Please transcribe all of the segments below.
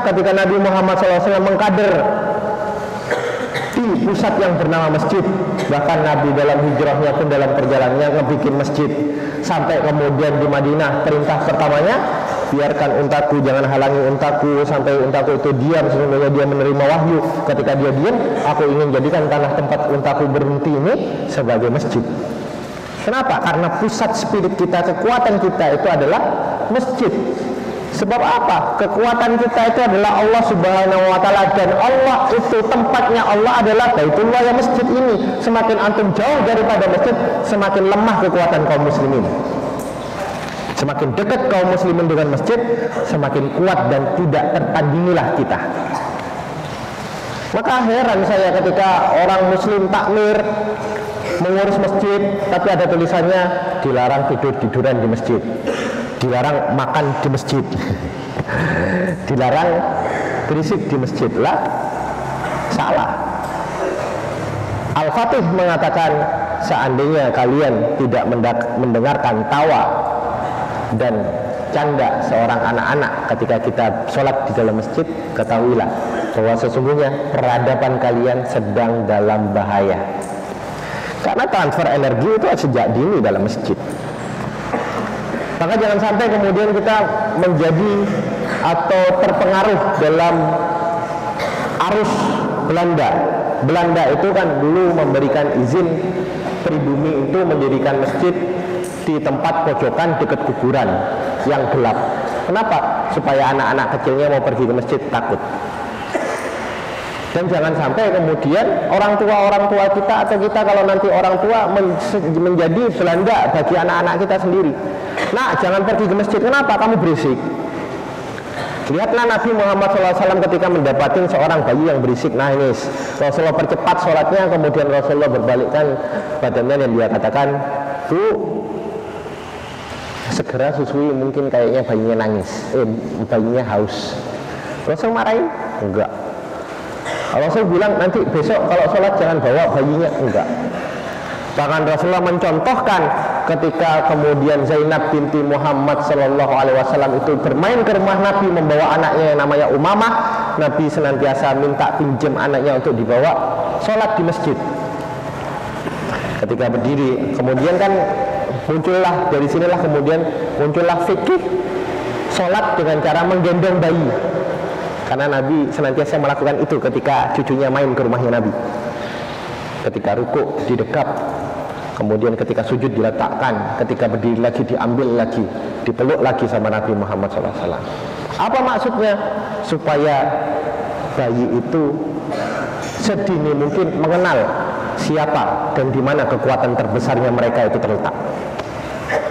ketika Nabi Muhammad SAW mengkader di pusat yang bernama masjid. Bahkan Nabi dalam hijrahnya pun dalam perjalanannya ngebikin masjid. Sampai kemudian di Madinah perintah pertamanya, biarkan untaku, jangan halangi untaku sampai untaku itu diam, sesungguhnya dia menerima wahyu. Ketika dia diam, aku ingin jadikan tanah tempat untaku berhenti ini sebagai masjid. Kenapa? Karena pusat spirit kita, kekuatan kita itu adalah masjid. Sebab apa? Kekuatan kita itu adalah Allah Subhanahu wa Ta'ala, dan Allah itu tempatnya Allah adalah Baitullah, ya masjid ini. Semakin antum jauh daripada masjid, semakin lemah kekuatan kaum muslimin. Semakin dekat kaum muslimin dengan masjid, semakin kuat dan tidak tertandingilah kita. Maka heran saya ketika orang muslim takmir mengurus masjid, tapi ada tulisannya dilarang tidur-tiduran di masjid, dilarang makan di masjid, dilarang berisik di masjid. Lah, salah. Al-Fatih mengatakan, seandainya kalian tidak mendengarkan tawa dan canda seorang anak-anak ketika kita sholat di dalam masjid, ketahuilah bahwa sesungguhnya peradaban kalian sedang dalam bahaya. Karena transfer energi itu sejak dini dalam masjid. Maka jangan sampai kemudian kita menjadi atau terpengaruh dalam arus Belanda. Belanda itu kan dulu memberikan izin pribumi itu mendirikan masjid di tempat pojokan dekat kuburan yang gelap. Kenapa? Supaya anak-anak kecilnya mau pergi ke masjid takut. Dan jangan sampai kemudian orang tua kita atau kita kalau nanti orang tua menjadi Belanda bagi anak-anak kita sendiri. Nah, jangan pergi ke masjid. Kenapa? Kamu berisik. Lihatlah Nabi Muhammad SAW ketika mendapati seorang bayi yang berisik nangis. Rasulullah percepat sholatnya, kemudian Rasulullah berbalikkan badannya dan dia katakan, Bu, segera susui, mungkin kayaknya bayinya nangis, bayinya haus. Rasul marahin? Enggak. Rasul bilang nanti besok kalau sholat jangan bawa bayinya, enggak. Bahkan Rasulullah mencontohkan ketika kemudian Zainab binti Muhammad Sallallahu Alaihi Wasallam itu bermain ke rumah Nabi membawa anaknya yang namanya Umamah. Nabi senantiasa minta pinjam anaknya untuk dibawa sholat di masjid. Ketika berdiri, kemudian kan muncullah dari sinilah kemudian muncullah fikih sholat dengan cara menggendong bayi. Karena Nabi senantiasa melakukan itu ketika cucunya main ke rumahnya Nabi. Ketika rukuk didekap, kemudian ketika sujud diletakkan, ketika berdiri lagi diambil lagi, dipeluk lagi sama Nabi Muhammad SAW. Apa maksudnya? Supaya bayi itu sedini mungkin mengenal siapa dan di mana kekuatan terbesarnya mereka itu terletak,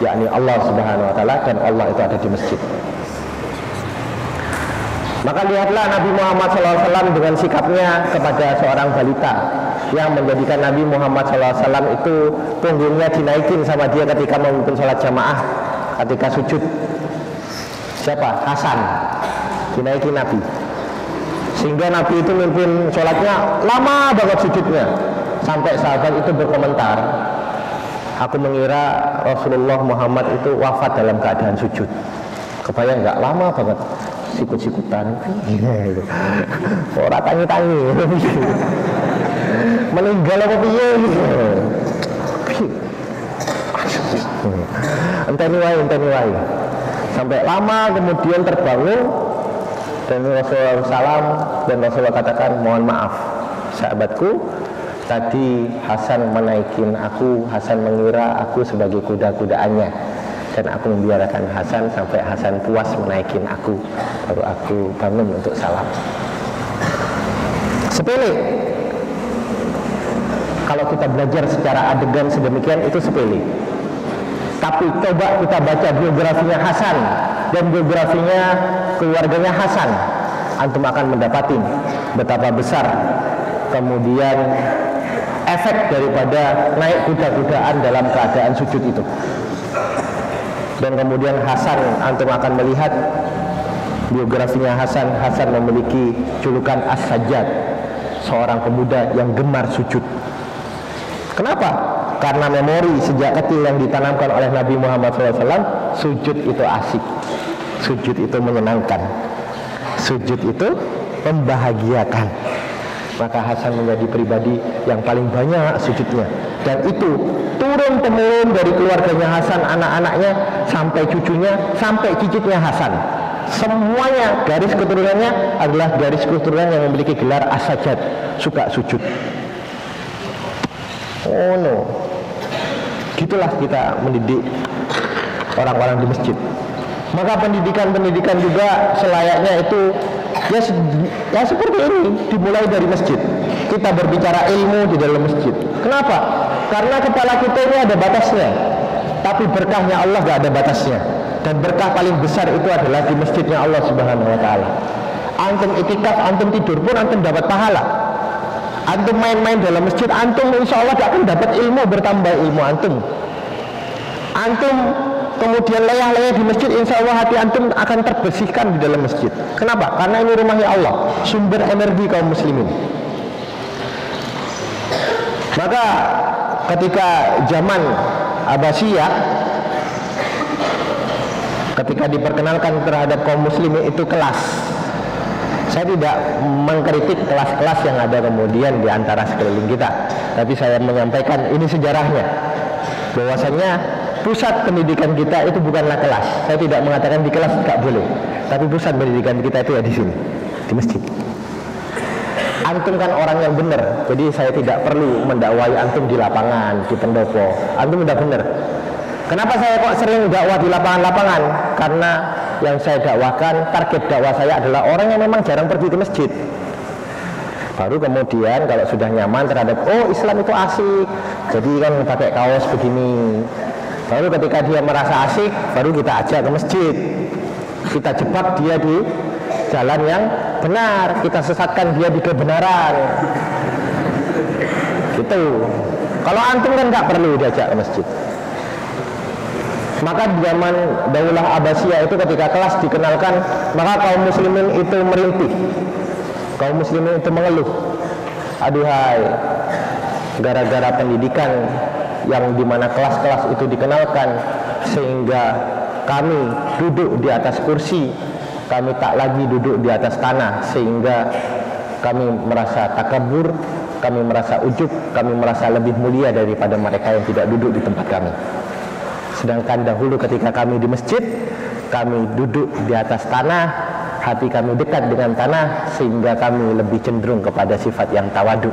yakni Allah Subhanahu Wa Taala, dan Allah itu ada di masjid. Maka lihatlah Nabi Muhammad SAW dengan sikapnya kepada seorang balita yang menjadikan Nabi Muhammad SAW itu punggungnya dinaikin sama dia ketika memimpin sholat jamaah. Ketika sujud, siapa? Hasan dinaikin Nabi, sehingga Nabi itu memimpin sholatnya lama banget sujudnya, sampai sahabat itu berkomentar, aku mengira Rasulullah Muhammad itu wafat dalam keadaan sujud. Kebayang nggak? Lama banget sikut-sikutan, orang tangi-tangi, meninggal apa piye gitu. Enteni wae. Sampai lama kemudian terbangun dan Rasulullah salam, dan Rasulullah katakan, mohon maaf sahabatku, tadi Hasan menaikin aku, Hasan mengira aku sebagai kuda-kudaannya, dan aku membiarkan Hasan sampai Hasan puas menaikin aku, baru aku bangun untuk salam. Sepele. Kalau kita belajar secara adegan sedemikian itu sepele. Tapi coba kita baca biografinya Hasan dan biografinya keluarganya Hasan, antum akan mendapati betapa besar kemudian efek daripada naik kuda-kudaan dalam keadaan sujud itu. Dan kemudian Hasan, antum akan melihat biografinya Hasan. Hasan memiliki julukan As-Sajjad, seorang pemuda yang gemar sujud. Kenapa? Karena memori sejak kecil yang ditanamkan oleh Nabi Muhammad SAW, sujud itu asik, sujud itu menyenangkan. Sujud itu membahagiakan. Maka Hasan menjadi pribadi yang paling banyak sujudnya. Dan itu turun-temurun dari keluarganya Hasan, anak-anaknya, sampai cucunya, sampai cicitnya Hasan. Semuanya garis keturunannya adalah garis keturunan yang memiliki gelar as-sajjad, suka sujud. Oh no. Gitulah kita mendidik orang-orang di masjid. Maka pendidikan-pendidikan juga selayaknya itu ya seperti ini, dimulai dari masjid. Kita berbicara ilmu di dalam masjid. Kenapa? Karena kepala kita ini ada batasnya, tapi berkahnya Allah gak ada batasnya. Dan berkah paling besar itu adalah di masjidnya Allah Subhanahu wa ta'ala. Antum itikaf, antum tidur pun antum dapat pahala. Antum main-main dalam masjid, antum insya Allah gak akan dapat ilmu, bertambah ilmu antum. Antum kemudian leyah-leyah di masjid, insya Allah hati antum akan terbersihkan di dalam masjid. Kenapa? Karena ini rumahnya Allah, sumber energi kaum muslimin. Maka ketika zaman Abbasiyah, ketika diperkenalkan terhadap kaum muslimin itu kelas, saya tidak mengkritik kelas-kelas yang ada kemudian di antara sekeliling kita, tapi saya menyampaikan ini sejarahnya, bahwasanya pusat pendidikan kita itu bukanlah kelas. Saya tidak mengatakan di kelas tidak boleh, tapi pusat pendidikan kita itu ya di sini, di masjid. Antum kan orang yang benar, jadi saya tidak perlu mendakwai antum di lapangan, di pendopo. Antum udah benar. Kenapa saya kok sering dakwah di lapangan-lapangan? Karena yang saya dakwakan, target dakwah saya adalah orang yang memang jarang pergi ke masjid. Baru kemudian kalau sudah nyaman terhadap, oh Islam itu asik, jadi kan pakai kaos begini. Baru ketika dia merasa asik, baru kita ajak ke masjid. Kita jebak dia di jalan yang benar, kita sesatkan dia di kebenaran. Gitu. Kalau antum kan nggak perlu diajak ke masjid. Maka di zaman Daulah Abbasiyah itu ketika kelas dikenalkan, maka kaum muslimin itu merintih, kaum muslimin itu mengeluh, aduhai, gara-gara pendidikan yang dimana kelas-kelas itu dikenalkan, sehingga kami duduk di atas kursi, kami tak lagi duduk di atas tanah, sehingga kami merasa takabur, kami merasa ujub, kami merasa lebih mulia daripada mereka yang tidak duduk di tempat kami. Sedangkan dahulu ketika kami di masjid, kami duduk di atas tanah, hati kami dekat dengan tanah, sehingga kami lebih cenderung kepada sifat yang tawadu.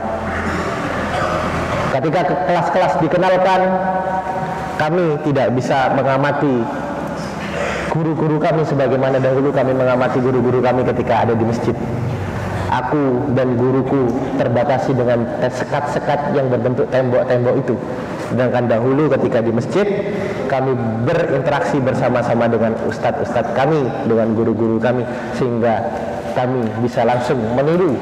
Ketika kelas-kelas dikenalkan, kami tidak bisa mengamati guru-guru kami sebagaimana dahulu kami mengamati guru-guru kami ketika ada di masjid. Aku dan guruku terbatasi dengan sekat-sekat yang berbentuk tembok-tembok itu. Sedangkan dahulu ketika di masjid, kami berinteraksi bersama-sama dengan ustadz-ustadz kami, dengan guru-guru kami, sehingga kami bisa langsung meniru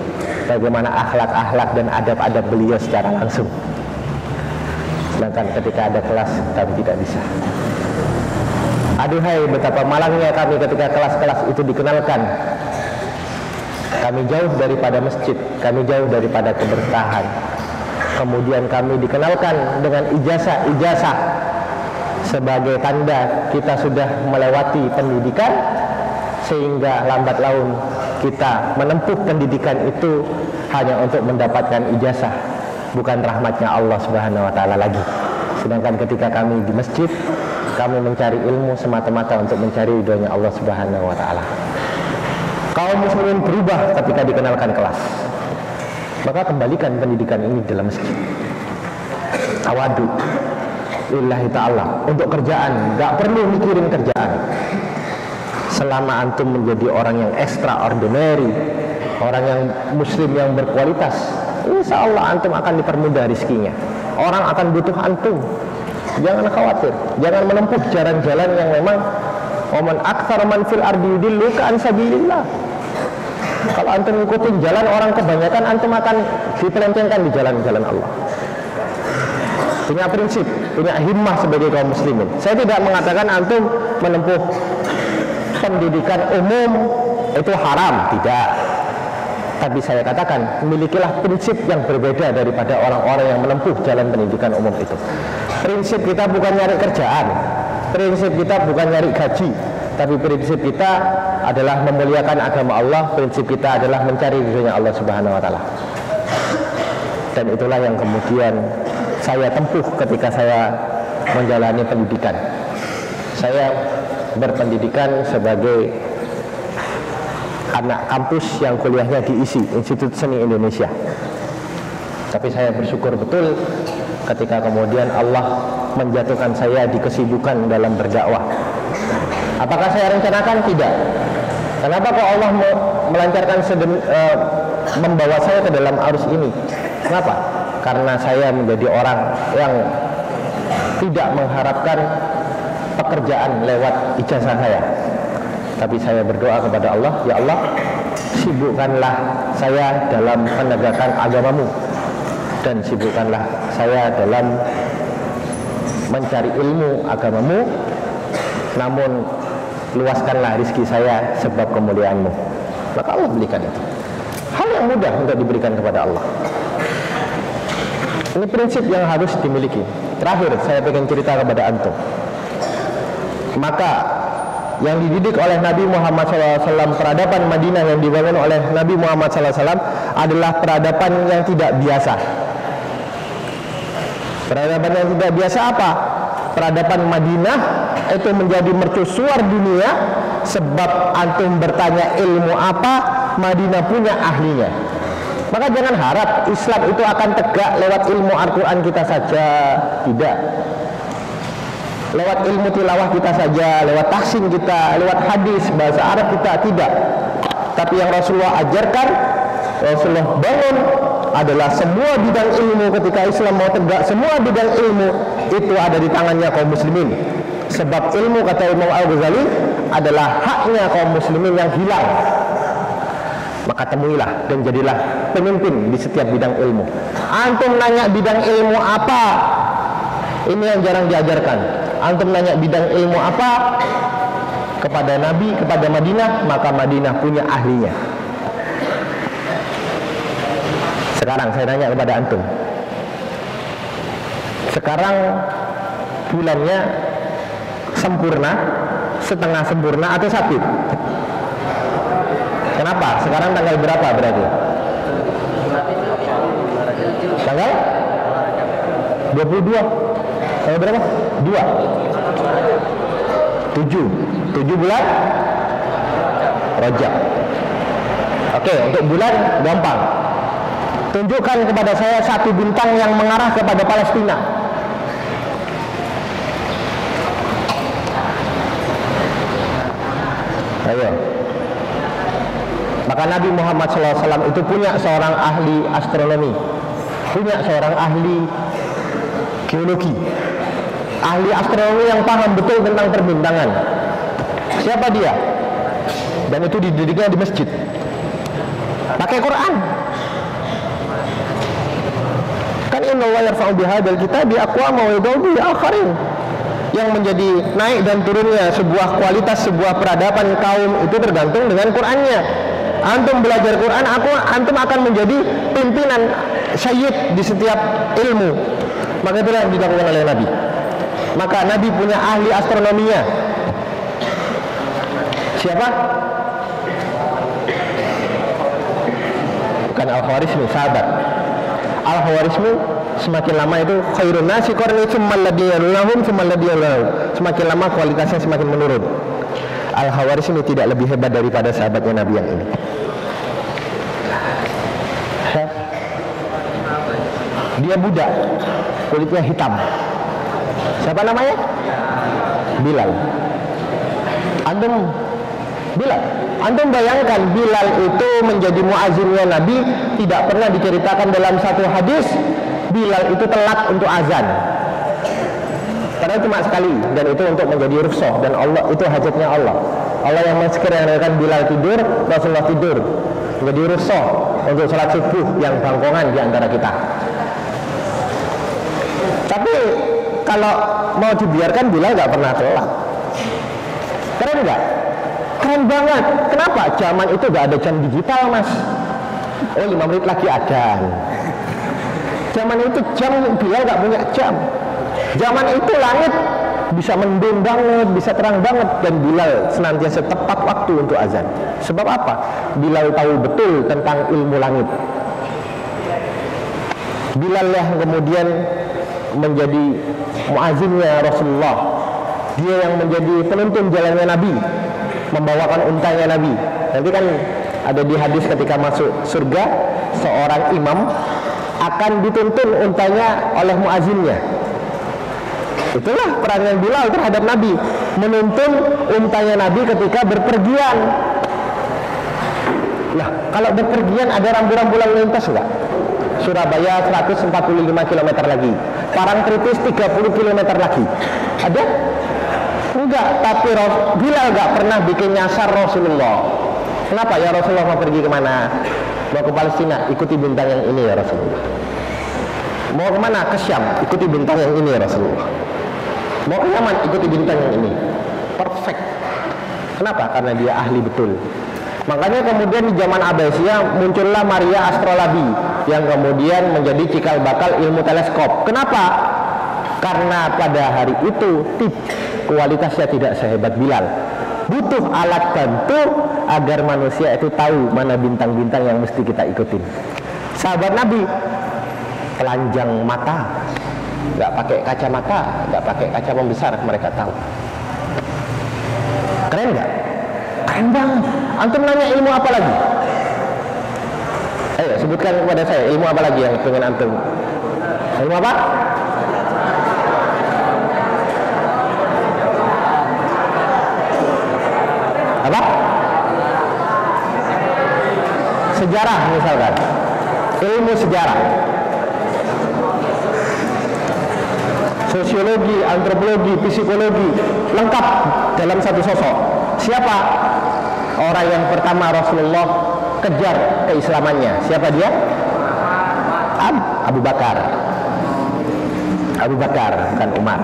bagaimana akhlak-akhlak dan adab-adab beliau secara langsung. Sedangkan ketika ada kelas, kami tidak bisa. Aduhai, betapa malangnya kami ketika kelas-kelas itu dikenalkan. Kami jauh daripada masjid, kami jauh daripada keberkahan. Kemudian kami dikenalkan dengan ijazah-ijazah sebagai tanda kita sudah melewati pendidikan, sehingga lambat laun kita menempuh pendidikan itu hanya untuk mendapatkan ijazah, bukan rahmatnya Allah Subhanahu wa ta'ala lagi. Sedangkan ketika kami di masjid, kami mencari ilmu semata-mata untuk mencari ridhonya Allah Subhanahu wa ta'ala. Kaum muslimin berubah ketika dikenalkan kelas. Maka kembalikan pendidikan ini dalam masjid. Tawadu lillahi ta'ala. Untuk kerjaan, gak perlu mikirin kerjaan. Selama antum menjadi orang yang extraordinary, orang yang muslim yang berkualitas, insya Allah antum akan dipermudah rezekinya. Orang akan butuh antum. Jangan khawatir, jangan menempuh jalan-jalan yang memang oman aktsar man fil ardi yudilluka an sabilillah. Kalau antum ngikutin jalan orang kebanyakan, antum akan dipelencengkan di jalan-jalan Allah. Punya prinsip, punya himmah sebagai kaum muslimin. Saya tidak mengatakan antum menempuh pendidikan umum itu haram, tidak. Tapi saya katakan, milikilah prinsip yang berbeda daripada orang-orang yang menempuh jalan pendidikan umum itu. Prinsip kita bukan nyari kerjaan, prinsip kita bukan nyari gaji, tapi prinsip kita adalah memuliakan agama Allah, prinsip kita adalah mencari ridhonya Allah Subhanahu wa taala. Dan itulah yang kemudian saya tempuh ketika saya menjalani pendidikan. Saya berpendidikan sebagai anak kampus yang kuliahnya di ISI, Institut Seni Indonesia. Tapi saya bersyukur betul ketika kemudian Allah menjatuhkan saya di kesibukan dalam berdakwah. Apakah saya rencanakan? Tidak. Kenapa kok Allah melancarkan membawa saya ke dalam arus ini? Kenapa? Karena saya menjadi orang yang tidak mengharapkan pekerjaan lewat ijazah saya. Tapi saya berdoa kepada Allah, ya Allah, sibukkanlah saya dalam penegakan agamamu, dan sibukkanlah saya dalam mencari ilmu agamamu, namun luaskanlah rezeki saya sebab kemuliaanmu. Maka Allah berikan itu. Hal yang mudah untuk diberikan kepada Allah. Ini prinsip yang harus dimiliki. Terakhir saya ingin cerita kepada antum. Maka yang dididik oleh Nabi Muhammad SAW, peradaban Madinah yang dibangun oleh Nabi Muhammad SAW adalah peradaban yang tidak biasa. Peradaban yang tidak biasa apa? Peradaban Madinah itu menjadi mercusuar dunia sebab antum bertanya ilmu apa, Madinah punya ahlinya. Maka jangan harap Islam itu akan tegak lewat ilmu Al-Quran kita saja. Tidak. Lewat ilmu tilawah kita saja, lewat tahsin kita, lewat hadis, bahasa Arab kita, tidak. Tapi yang Rasulullah ajarkan, Rasulullah bangun adalah semua bidang ilmu. Ketika Islam mau tegak, semua bidang ilmu itu ada di tangannya kaum muslimin. Sebab ilmu, kata Imam Al-Ghazali, adalah haknya kaum muslimin yang hilang. Maka temuilah dan jadilah pemimpin di setiap bidang ilmu. Antum nanya bidang ilmu apa? Ini yang jarang diajarkan. Antum nanya bidang ilmu apa kepada Nabi, kepada Madinah, maka Madinah punya ahlinya. Sekarang saya tanya kepada antum, sekarang bulannya sempurna, setengah sempurna, atau sakit? Kenapa? Sekarang tanggal berapa berarti? Tanggal 22. Tanggal berapa? 2. 7 bulan Rajab. Oke, untuk bulan gampang. Tunjukkan kepada saya satu bintang yang mengarah kepada Palestina. Ayo. Maka Nabi Muhammad SAW itu punya seorang ahli astronomi, punya seorang ahli geologi, ahli astronomi yang paham betul tentang perbintangan. Siapa dia? Dan itu dididiknya di masjid, pakai Quran. Kan inna Allah yarfa'u bihadzal kitabi aqwama wa yad'u bihi akharin. Yang menjadi naik dan turunnya sebuah kualitas, sebuah peradaban kaum itu tergantung dengan Qurannya. Antum belajar Quran, antum akan menjadi pimpinan syayid di setiap ilmu. Maka itulah yang dilakukan oleh Nabi. Maka Nabi punya ahli astronominya. Siapa? Bukan Al-Khawarizmi, sahabat. Al-Khawarizmi semakin lama itu khairun nasi qarni tsumma alladhina yalunahum tsumma alladhina yalunahum. Semakin lama kualitasnya semakin menurun. Al-Khawarizmi tidak lebih hebat daripada sahabatnya Nabi yang ini. Dia budak, kulitnya hitam. Siapa namanya? Bilal. Antum bayangkan Bilal itu menjadi muazzinnya Nabi. Tidak pernah diceritakan dalam satu hadis Bilal itu telat untuk azan. Karena cuma sekali, dan itu untuk menjadi rukhsah, dan Allah itu hajatnya Allah. Allah yang mensekiranya Bilal tidur, Rasulullah tidur, menjadi rukhsah untuk sholat subuh yang bangkongan di antara kita. Tapi kalau mau dibiarkan Bilal nggak pernah telat. Keren nggak? Keren banget. Kenapa? Zaman itu nggak ada jam digital, mas. Oh, 5 menit lagi adzan. Zaman itu jam Bilal nggak punya jam. Zaman itu langit bisa mendung banget, bisa terang banget, dan Bilal senantiasa tepat waktu untuk azan. Sebab apa? Bilal tahu betul tentang ilmu langit. Bilal yang kemudian menjadi muazzinnya Rasulullah. Dia yang menjadi penuntun jalannya Nabi, membawakan untanya Nabi. Nanti kan ada di hadis ketika masuk surga, seorang imam akan dituntun untanya oleh muazzinnya. Itulah perannya Bilal terhadap Nabi, menuntun untanya Nabi ketika berpergian. Nah, kalau berpergian ada rambu-rambu lalu lintas enggak? Surabaya 145 km lagi, Parangtritis 30 km lagi. Ada? Enggak, tapi Bilal enggak pernah bikin nyasar Rasulullah. Kenapa ya Rasulullah mau pergi kemana? Mau ke Palestina, ikuti bintang yang ini ya Rasulullah. Mau kemana? Ke Syam, ikuti bintang yang ini ya Rasulullah. Mau ke Yaman, ikuti bintang yang ini. Perfect. Kenapa? Karena dia ahli betul. Makanya kemudian di zaman Abbasiyah muncullah Maria Astrolabi yang kemudian menjadi cikal bakal ilmu teleskop. Kenapa? Karena pada hari itu kualitasnya tidak sehebat Bilal. Butuh alat bantu agar manusia itu tahu mana bintang-bintang yang mesti kita ikutin. Sahabat Nabi telanjang mata, nggak pakai kacamata, nggak pakai kaca pembesar, mereka tahu. Keren nggak? Keren banget. Antum nanya ilmu apa lagi? Ayo sebutkan kepada saya ilmu apa lagi yang pengen antum. Ilmu apa? Apa? Sejarah misalkan. Ilmu sejarah. Sosiologi, antropologi, psikologi, lengkap dalam satu sosok. Siapa orang yang pertama Rasulullah kejar keislamannya? Siapa dia? Abu Bakar. Abu Bakar, bukan Umar.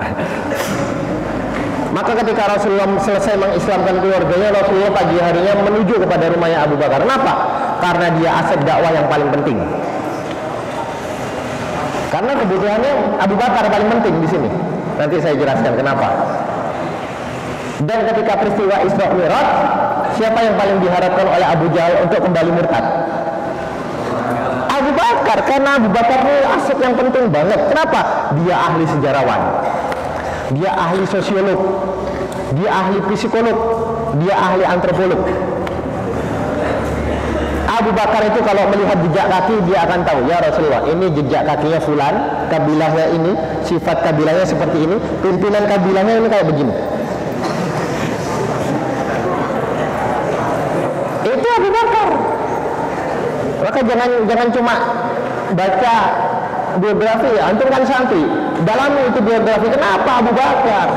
Maka ketika Rasulullah selesai mengislamkan keluarganya, Rasulullah pagi harinya menuju kepada rumahnya Abu Bakar. Kenapa? Karena dia aset dakwah yang paling penting. Karena kebutuhannya Abu Bakar paling penting di sini. Nanti saya jelaskan kenapa. Dan ketika peristiwa Isra Mi'raj, siapa yang paling diharapkan oleh Abu Jahal untuk kembali murtad? Abu Bakar, karena Abu Bakar ini aset yang penting banget. Kenapa? Dia ahli sejarawan, dia ahli sosiolog, dia ahli psikolog, dia ahli antropolog. Abu Bakar itu kalau melihat jejak kaki, dia akan tahu, ya Rasulullah, ini jejak kakinya fulan, kabilahnya ini, sifat kabilahnya seperti ini, pimpinan kabilahnya ini kayak begini. Itu Abu Bakar. Maka jangan cuma baca biografi, ya antum kan santri, dalami itu biografi. Kenapa Abu Bakar?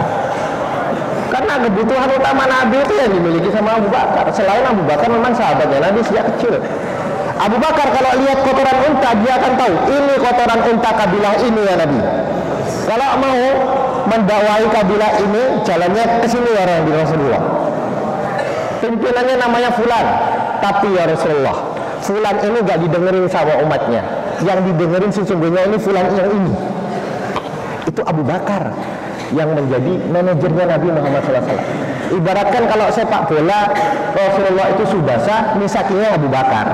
Karena kebutuhan utama Nabi itu yang dimiliki sama Abu Bakar. Selain Abu Bakar memang sahabatnya Nabi sejak kecil. Abu Bakar kalau lihat kotoran unta, dia akan tahu ini kotoran unta kabilah ini ya Nabi. Kalau mau mendakwai kabilah ini, jalannya ke sini ya Rasulullah. Pimpinannya namanya Fulan, tapi ya Rasulullah, Fulan ini gak didengerin sama umatnya. Yang didengerin sesungguhnya ini Fulan yang ini. Itu Abu Bakar yang menjadi manajernya Nabi Muhammad SAW. Ibaratkan kalau sepak bola, Rasulullah itu Subasa, misakinya Abu Bakar.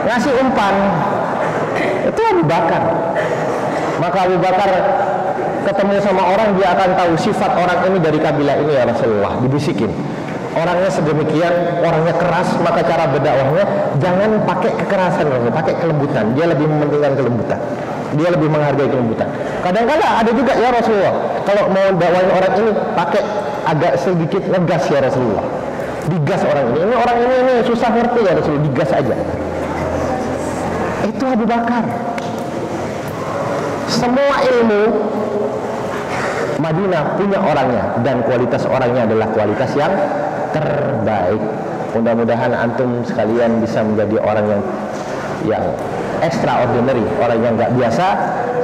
Ngasih umpan, itu Abu Bakar. Maka Abu Bakar ketemu sama orang, dia akan tahu sifat orang ini dari kabilah ini ya Rasulullah. Dibisikin, orangnya sedemikian, orangnya keras, maka cara berdakwahnya jangan pakai kekerasan, pakai kelembutan. Dia lebih mementingkan kelembutan, dia lebih menghargai kelembutan. Kadang-kadang ada juga ya Rasulullah, kalau mau dakwain orang ini pakai agak sedikit ngegas ya Rasulullah. Digas orang ini orang ini susah ngerti ya Rasulullah, digas aja. Itu Abu Bakar. Semua ilmu Madinah punya orangnya, dan kualitas orangnya adalah kualitas yang terbaik. Mudah-mudahan antum sekalian bisa menjadi orang yang extraordinary, orang yang nggak biasa,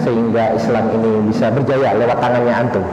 sehingga Islam ini bisa berjaya lewat tangannya antum.